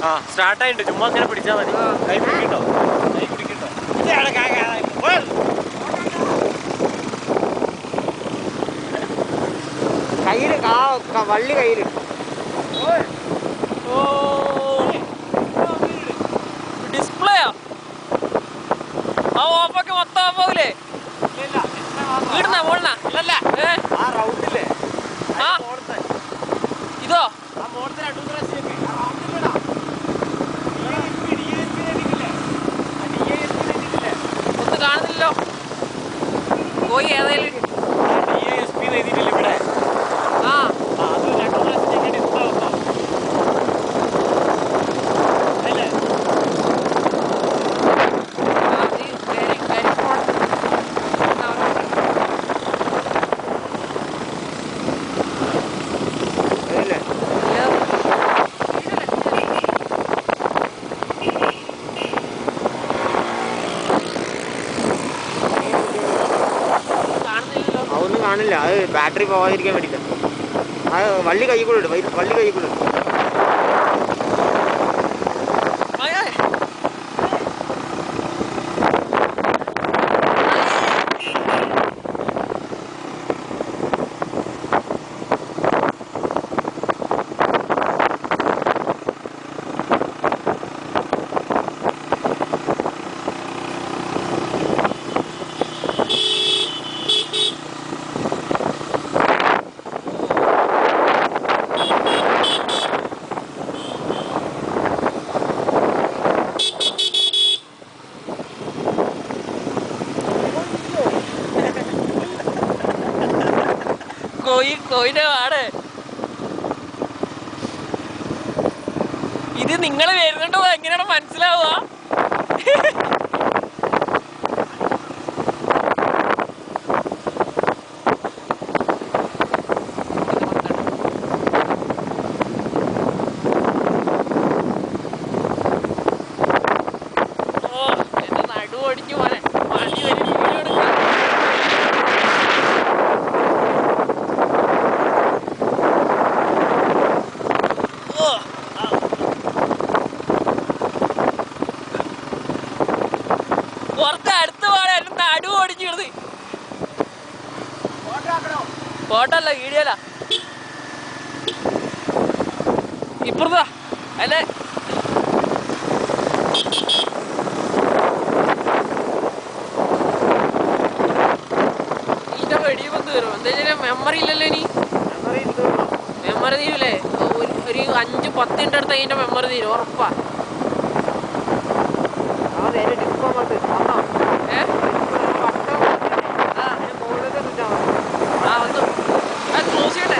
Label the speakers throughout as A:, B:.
A: ആ സ്റ്റാർട്ടായിട്ടുണ്ട്. ചുമ്മാ അങ്ങനെ പിടിച്ചാൽ മതി. കൈ പിടിക്കട്ടോ, കൈ പിടിക്കട്ടോ.
B: കയ്യിൽ വള്ളി കയ്യിൽ.
C: ഡിസ്പ്ലേയാ ആ ഓപ്പൊക്കെ മൊത്തം ഓപ്പാവൂലേ? വീടുന്ന മോളിനാ? ഇതോ ഒന്നും കാണുന്നില്ലല്ലോ. പോയി ഏതായാലും
A: ഇവിടെ
C: ആ
A: അത് 2 പ്രാവശ്യം ഡിസ്പ്ലേ വെക്കാം അല്ലേ?
B: അതൊന്നും കാണില്ല. അത് ബാറ്ററി പോകാതിരിക്കാൻ വേണ്ടിയില്ല. അത് വള്ളി കൈ കൂടെ ഇടും, വള്ളി കൈ കൂടെ ഇടും.
C: കോയിന്റെ പാട് ഇത്. നിങ്ങൾ വരുന്നുണ്ടോ എങ്ങനെയാണ് മനസ്സിലാവുക? ഓ എന്റെ നടു ഓടിഞ്ഞു പോലെ പണി വരും. വീഡിയോ എടുക്കാം. പുറത്ത് അടുത്ത് പാടെ എന്റെ നടു ഓടിഞ്ഞിടുന്നത്. ഫോട്ടോ അല്ല, വീഡിയോ അല്ല. ഇപ്പുറത്താ അല്ലേ? ഇതിന്റെ വെടിയുമ്പോ തീരും. എന്താ വെച്ചാൽ മെമ്മറി ഇല്ലല്ലോ ഇനി. മെമ്മറി തീരൂലേ? ഒരു 5-10 മിനിറ്റ് അടുത്ത് അതിന്റെ മെമ്മറി തീരും ഉറപ്പാ. ക്ലോസ് ചെയ്യട്ടെ.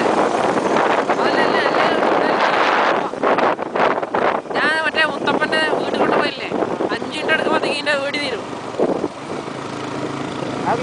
C: ഞാൻ മറ്റേ മുത്തപ്പന്റെ വീട് കൊണ്ടുപോയില്ലേ, 5 മിനിറ്റ് എടുക്കുമ്പോഴത്തേക്ക് ഇതിന്റെ വീട് തീരും.
B: അത്